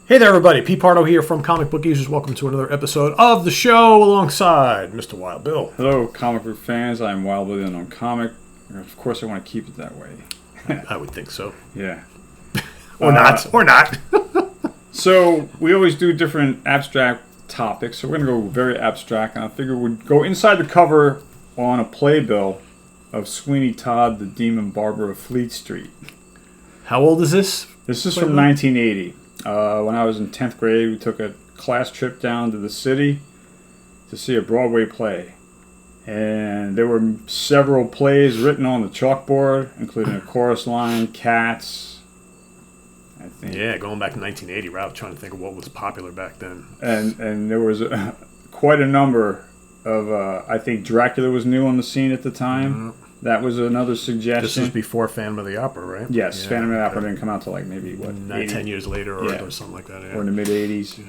Hey there, everybody. Pete Pardo here from Comic Book Users. Welcome to another episode of the show alongside Mr. Wild Bill. Hello, comic book fans. I'm Wild Bill on comic. Of course, I want to keep it that way. I would think so. Yeah. Or not. So, we always do different abstract topics. So, we're going to go very abstract. And I figure we'd go inside the cover on a playbill of Sweeney Todd, the Demon Barber of Fleet Street. How old is this? This is from 1980. When I was in 10th grade, we took a class trip down to the city to see a Broadway play. And there were several plays written on the chalkboard, including a chorus line, Cats, I think. Yeah, going back to 1980, right? I was trying to think of what was popular back then. And there was quite a number of, I think Dracula was new on the scene at the time. Mm-hmm. That was another suggestion. This was before Phantom of the Opera, right? Yes, yeah, Phantom of the Opera didn't come out till like maybe, 10 years later or something like that. Yeah. Or in the mid-'80s,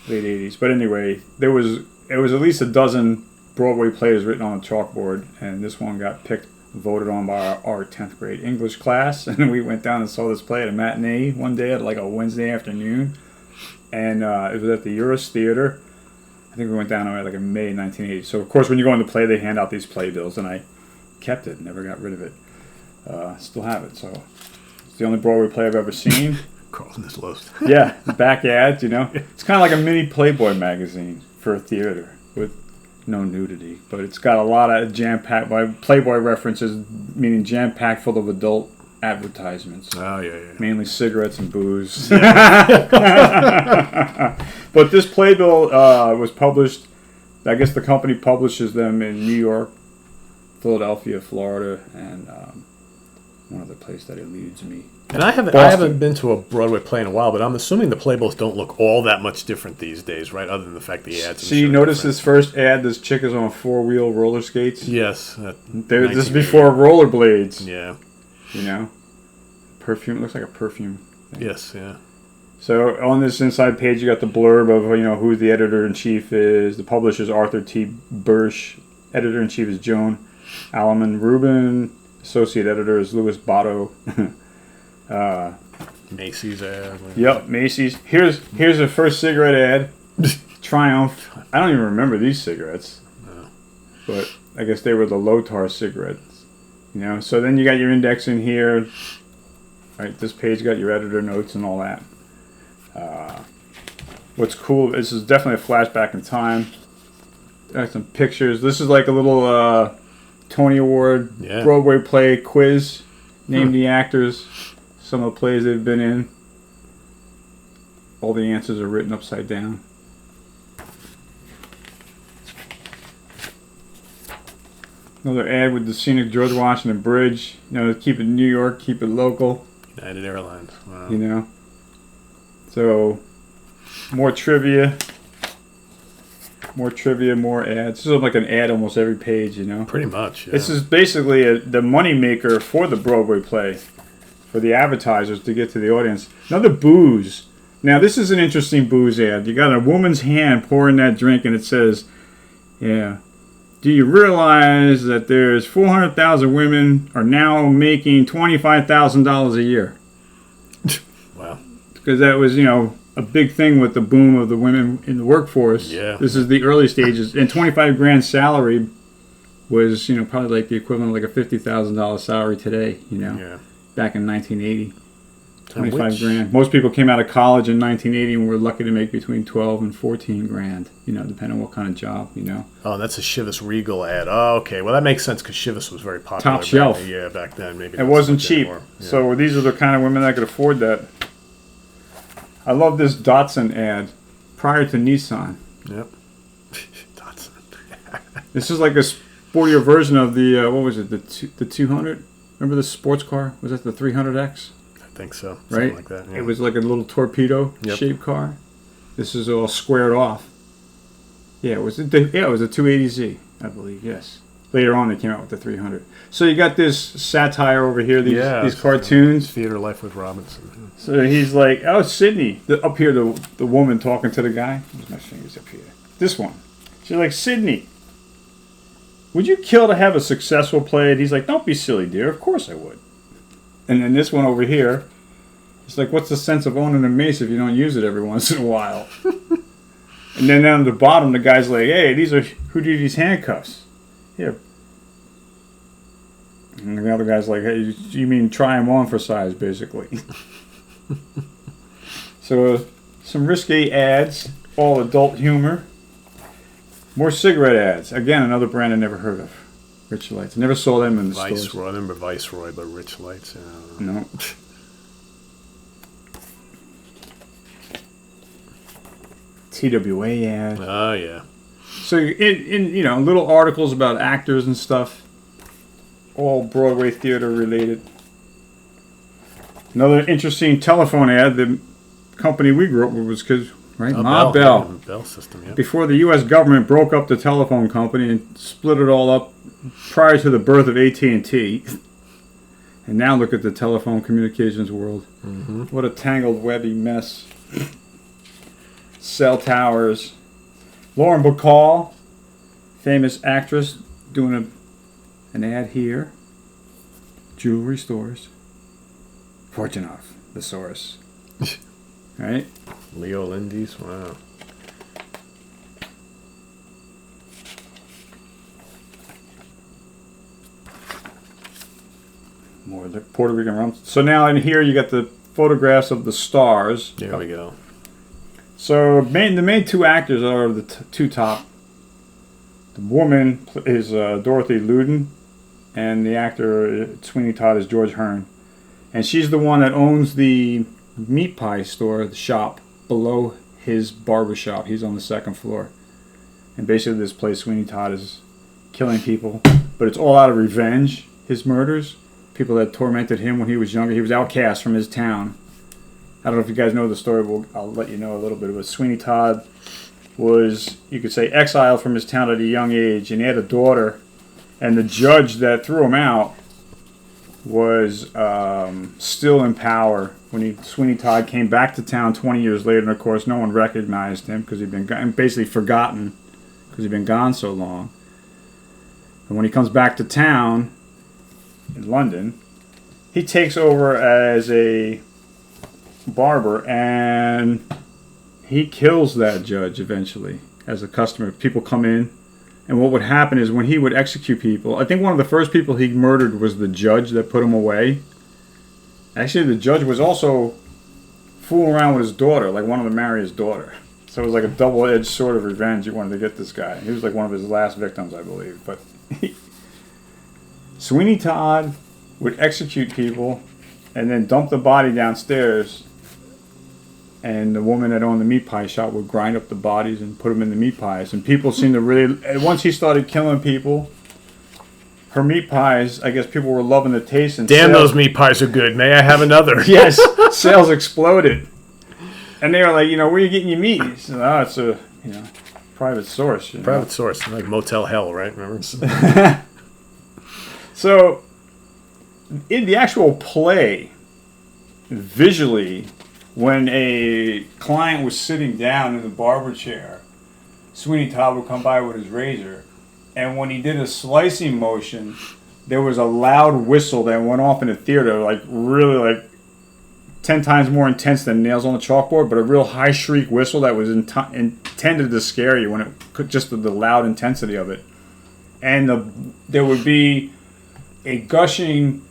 late 80s. But anyway, it was at least a dozen Broadway plays written on a chalkboard, and this one got voted on by our 10th grade English class, and we went down and saw this play at a matinee one day at like a Wednesday afternoon, and it was at the Eurus Theater. I think we went down like in May 1980. So, of course, when you go in the play, they hand out these playbills, and I kept it, never got rid of it. Still have it, so it's the only Broadway play I've ever seen. Crossing this list. Yeah, the back ads, It's kind of like a mini Playboy magazine for a theater with no nudity, but it's got a lot of jam-packed, by Playboy references, meaning jam-packed full of adult advertisements. Oh, yeah. Mainly cigarettes and booze. But this playbill was published, I guess the company publishes them in New York, Philadelphia, Florida, and one other place that eludes me. And I haven't been to a Broadway play in a while, but I'm assuming the playbills don't look all that much different these days, right? Other than the fact the ads. So you notice this first ad, this chick is on 4-wheel roller skates? Yes. This is before rollerblades. Yeah. Perfume, it looks like a perfume thing. Yes, yeah. So on this inside page, you got the blurb of, who the editor-in-chief is. The publisher is Arthur T. Bursch. Editor-in-chief is Joan Alleman Rubin. Associate editor is Louis Botto. Macy's ad. Yep, Macy's. Here's the first cigarette ad. Triumph. I don't even remember these cigarettes. No. But I guess they were the low-tar cigarettes. So then you got your index in here. Right, this page got your editor notes and all that. What's cool, this is definitely a flashback in time. Got some pictures. This is like a little Tony Award Broadway play quiz. Name the actors, some of the plays they've been in. All the answers are written upside down. Another ad with the scenic George Washington Bridge. Keep it New York, keep it local. United Airlines. Wow. So, more trivia, more ads. This is like an ad almost every page, Pretty much, yeah. This is basically the money maker for the Broadway play, for the advertisers to get to the audience. Another booze. Now, this is an interesting booze ad. You got a woman's hand pouring that drink, and it says, do you realize that there's 400,000 women are now making $25,000 a year? Wow. Because that was, a big thing with the boom of the women in the workforce. Yeah. This is the early stages. And $25,000 salary was, probably like the equivalent of like a $50,000 salary today, back in 1980. $25,000. Most people came out of college in 1980 and were lucky to make between $12,000 and $14,000, depending on what kind of job, Oh, that's a Chivas Regal ad. Oh, okay. Well, that makes sense because Chivas was very popular. Top shelf. Back then. Maybe it wasn't so cheap. So these are the kind of women that could afford that. I love this Datsun ad prior to Nissan. Yep. Datsun. This is like a sportier version of the, what was it, the 200? Remember the sports car? Was that the 300X? I think so. Right? Something like that. Yeah. It was like a little torpedo-shaped car. This is all squared off. Yeah, it was a 280Z, I believe, yes. Later on, they came out with the 300. So you got this satire over here, these cartoons. Theater Life with Robinson. So he's like, oh, Sydney. Up here, the woman talking to the guy. Where's my fingers up here? This one. She's like, Sydney, would you kill to have a successful play? And he's like, don't be silly, dear. Of course I would. And then this one over here, It's like, what's the sense of owning a mace if you don't use it every once in a while? And then down at the bottom, the guy's like, hey, who do these handcuffs? Here. And the other guy's like, hey, you mean try them on for size, basically. So, some risque ads, all adult humor. More cigarette ads. Again, another brand I never heard of. Rich Lights. I never saw them in the stores. I remember Viceroy, but Rich Lights, No. TWA ad. Oh, yeah. So in little articles about actors and stuff, all Broadway theater related. Another interesting telephone ad. The company we grew up with was Ma Bell. Bell System, yeah. Before the U.S. government broke up the telephone company and split it all up prior to the birth of AT&T. And now look at the telephone communications world. Mm-hmm. What a tangled, webby mess. Cell towers. Lauren Bacall, famous actress, doing an ad here. Jewelry stores. Fortunov, the source. Right? Leo Lindy's, wow. More of the Puerto Rican rum. So now in here you got the photographs of the stars. There we go. So the main two actors are the two top. The woman is Dorothy Loudon, and the actor Sweeney Todd is George Hearn. And she's the one that owns the meat pie store, the shop, below his barber shop. He's on the second floor. And basically this place, Sweeney Todd is killing people. But it's all out of revenge, his murders. People that tormented him when he was younger. He was outcast from his town. I don't know if you guys know the story, but I'll let you know a little bit of it. Sweeney Todd was, you could say, exiled from his town at a young age, and he had a daughter, and the judge that threw him out was still in power when Sweeney Todd came back to town 20 years later, and of course no one recognized him because he'd been basically forgotten because he'd been gone so long. And when he comes back to town in London, he takes over as a barber, and he kills that judge eventually as a customer. People come in, and what would happen is when he would execute people, I think one of the first people he murdered was the judge that put him away. Actually, the judge was also fooling around with his daughter, like wanted to marry his daughter. So it was like a double-edged sword of revenge. He wanted to get this guy. He was like one of his last victims, I believe. But Sweeney Todd would execute people and then dump the body downstairs, and the woman that owned the meat pie shop would grind up the bodies and put them in the meat pies. And people seemed to really, once he started killing people, her meat pies, I guess people were loving the taste. And damn, those meat pies are good. May I have another? Yes, sales exploded. And they were like, where are you getting your meat? He said, oh, it's a, private source. Private source, like Motel Hell, right? Remember? So, in the actual play, visually, when a client was sitting down in the barber chair, Sweeney Todd would come by with his razor, and when he did a slicing motion, there was a loud whistle that went off in the theater, like really like 10 times more intense than nails on the chalkboard, but a real high shriek whistle that was intended to scare you when it could, just the loud intensity of it. And there would be a gushing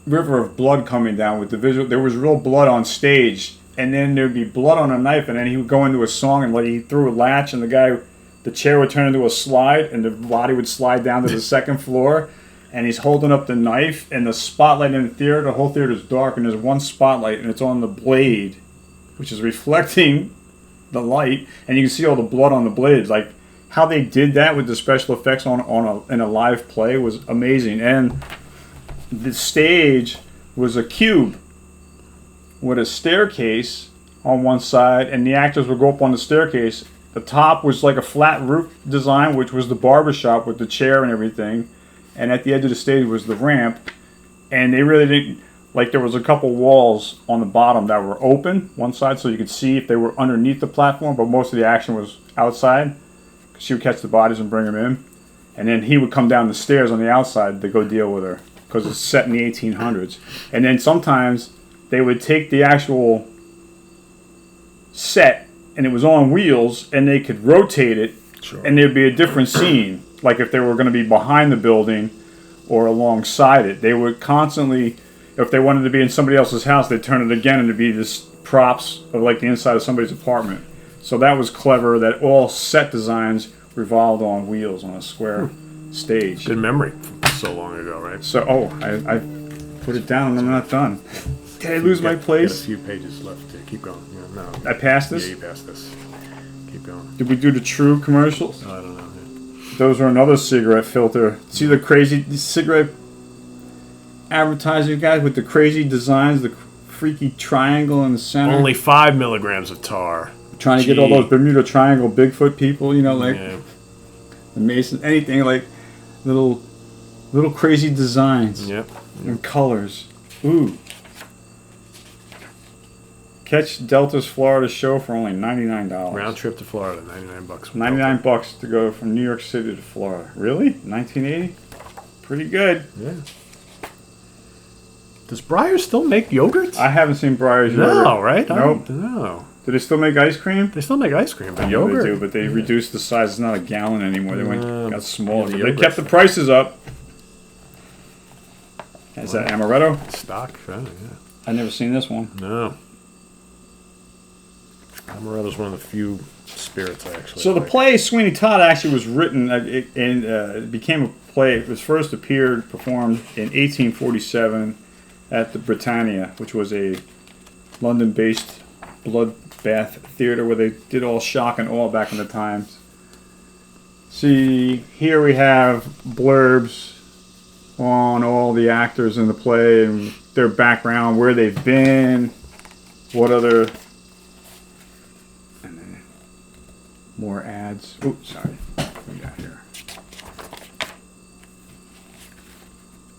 river of blood coming down with the visual. There was real blood on stage, and then there'd be blood on a knife, and then he would go into a song, and he threw a latch, and the chair would turn into a slide, and the body would slide down to the second floor, and he's holding up the knife, and the spotlight in the theater, the whole theater is dark, and there's one spotlight, and it's on the blade, which is reflecting the light, and you can see all the blood on the blades. Like, how they did that with the special effects in a live play was amazing. And the stage was a cube with a staircase on one side, and the actors would go up on the staircase. The top was like a flat roof design, which was the barber shop with the chair and everything, and at the edge of the stage was the ramp. And they really didn't, like, there was a couple walls on the bottom that were open one side so you could see if they were underneath the platform, but most of the action was outside. She would catch the bodies and bring them in, and then he would come down the stairs on the outside to go deal with her because it's set in the 1800s. And then sometimes they would take the actual set, and it was on wheels, and they could rotate it, Sure. and there'd be a different scene. Like if they were going to be behind the building or alongside it, they would constantly, if they wanted to be in somebody else's house, they'd turn it again, and it'd be this props of like the inside of somebody's apartment. So that was clever, that all set designs revolved on wheels on a square stage. Good memory from so long ago, right? So, I put it down and I'm not done. Did I lose my Got place? a few pages left to keep going. Yeah, no. I passed this? Yeah, you passed this. Keep going. Did we do the true commercials? I don't know. Yeah. Those are another cigarette filter. See the crazy cigarette advertiser guys with the crazy designs, the freaky triangle in the center? Only 5 milligrams of tar. Trying to get all those Bermuda Triangle Bigfoot people, like Yeah. the Mason, anything like little crazy designs Yep. and colors. Ooh. Catch Delta's Florida show for only $99. Round trip to Florida, $99. $99 to go from New York City to Florida. Really? 1980? Pretty good. Yeah. Does Breyers still make yogurt? I haven't seen Breyers No, yogurt. right? Nope. No. Do they still make ice cream? They still make ice cream, but I know yogurt. they do, but they reduced the size. It's not a gallon anymore. They got smaller. yeah, But they yogurt. kept the prices up. Is that amaretto? Stock. Yeah. I've never seen this one. No. Amaretto's one of the few spirits I actually So the like. play Sweeney Todd actually was written and it became a play. It was first performed in 1847 at the Britannia, which was a London-based bloodbath theater where they did all shock and awe back in the times. See, here we have blurbs on all the actors in the play and their background, where they've been, what other... More ads. Oops, sorry. What we got here?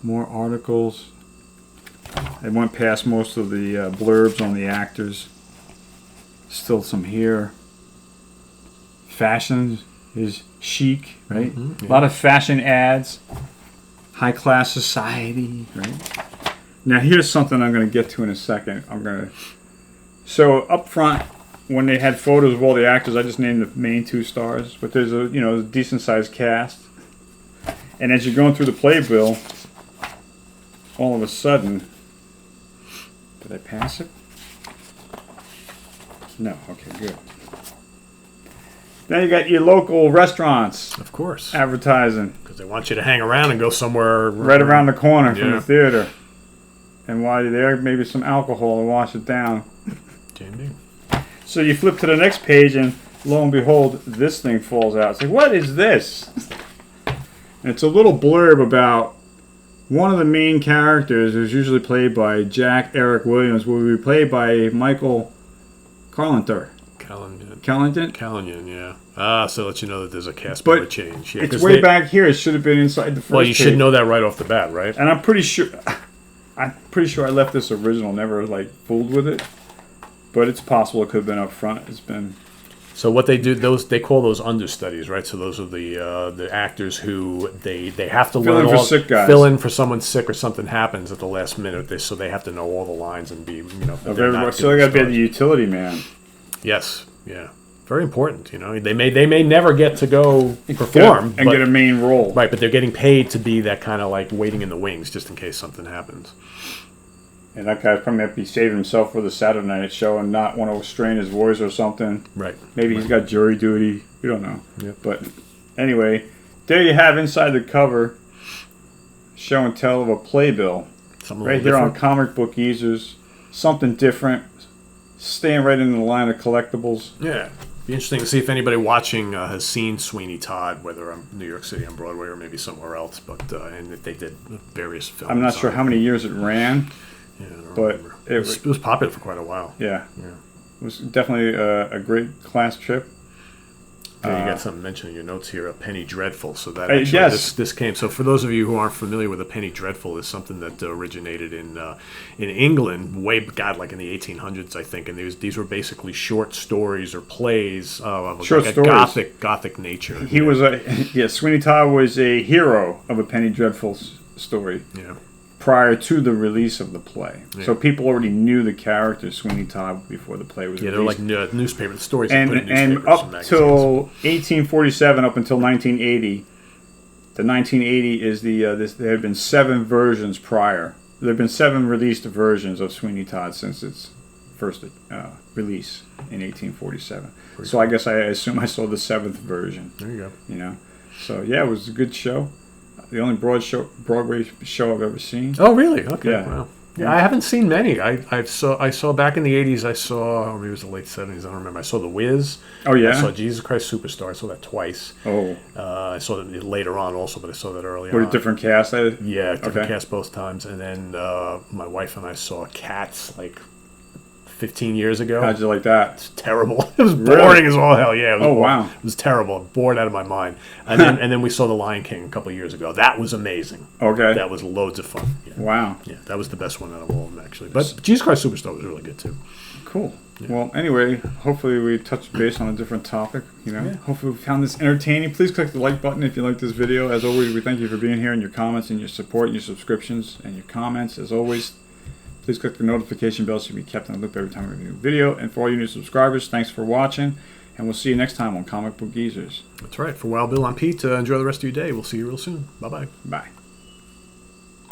More articles. I went past most of the blurbs on the actors. Still some here. Fashion is chic, right? Mm-hmm, yeah. A lot of fashion ads. High class society, right? Now here's something I'm going to get to in a second. So up front, when they had photos of all the actors, I just named the main 2 stars, but there's a decent sized cast. And as you're going through the playbill, all of a sudden, did I pass it? No. Okay, good. Then you got your local restaurants Of course. advertising Because they want you to hang around and go somewhere. right around the corner from Yeah. the theater. And while you're there, maybe some alcohol to wash it down. JD. So you flip to the next page, and lo and behold, this thing falls out. It's like, what is this? And it's a little blurb about one of the main characters, who's usually played by Jack Eric Williams, will be played by Michael Carlenter. Callinan, yeah. So let you know that there's a cast member change. Yeah, It's 'cause way back here. It should have been inside the first Well, you should page. know that right off the bat, right? And I'm pretty sure I left this original, never fooled with it. But it's possible it could have been up front. It's been... So what they do, they call those understudies, right? So those are the actors who they have to Fill learn in for all, sick guys. fill in for someone sick or something happens at the last minute. So they have to know all the lines and be they're not So they got to be stars. the utility man. Yes, yeah, very important. They may never get to go perform and get a main role. right, but they're getting paid to be that kind of waiting in the wings just in case something happens. And that guy probably might be saving himself for the Saturday night show and not want to strain his voice or something. Right. Maybe he's got jury duty. We don't know. Yep. But anyway, there you have inside the cover show and tell of a playbill. Something Right here on Comic Book Easers. Something different. Staying right in the line of collectibles. Yeah. Be interesting to see if anybody watching has seen Sweeney Todd, whether on New York City on Broadway or maybe somewhere else. But and that they did various films. I'm not sure how many years it ran. Yeah, I don't but remember. it It was popular for quite a while. Yeah. Yeah. It was definitely a great class trip. Yeah, you got something mentioned in your notes here, a penny dreadful. So that actually, yes. this came. So for those of you who aren't familiar with a penny dreadful, is something that originated in England way like in the 1800s, I think. And these were basically short stories or plays of Short a stories. gothic nature. He was Sweeney Todd was a hero of a Penny Dreadful story. Yeah. prior to the release of the play. Yeah. So people already knew the character Sweeney Todd before the play was Yeah, released. they're like newspaper stories. And, they put in and newspapers up magazines. till 1847, up until 1980, the 1980 is there had been 7 versions prior. There have been 7 released versions of Sweeney Todd since its first release in 1847. So I guess I assume I saw the 7th version. There you go. You know, so yeah, it was a good show. The only Broadway show I've ever seen. Oh, really? Okay. Yeah. Wow. Yeah, I haven't seen many. I saw back in the 80s. I saw, or maybe it was the late 70s. I don't remember. I saw The Wiz. Oh yeah. I saw Jesus Christ Superstar. I saw that twice. Oh. I saw it later on also, but I saw that early With on. a different cast. Yeah, different Okay. cast both times. And then my wife and I saw Cats like 15 years ago. How'd you like that? It's terrible. It was boring as all hell. Yeah. It was Oh wow. It was terrible. Bored out of my mind. And then we saw The Lion King a couple of years ago. That was amazing. Okay. That was loads of fun. Yeah. Wow. Yeah, that was the best one out of all of them, actually. But Jesus Christ Superstar was really good, too. Cool. Well, anyway, hopefully we touched base on a different topic. You know, hopefully we found this entertaining. Please click the like button if you like this video. As always, we thank you for being here and your comments and your support and your subscriptions and your comments. As always, please click the notification bell so you can be kept in the loop every time we make a new video. And for all you new subscribers, thanks for watching. And we'll see you next time on Comic Book Geezers. That's right. For Wild Bill, I'm Pete. Enjoy the rest of your day. We'll see you real soon. Bye-bye. Bye.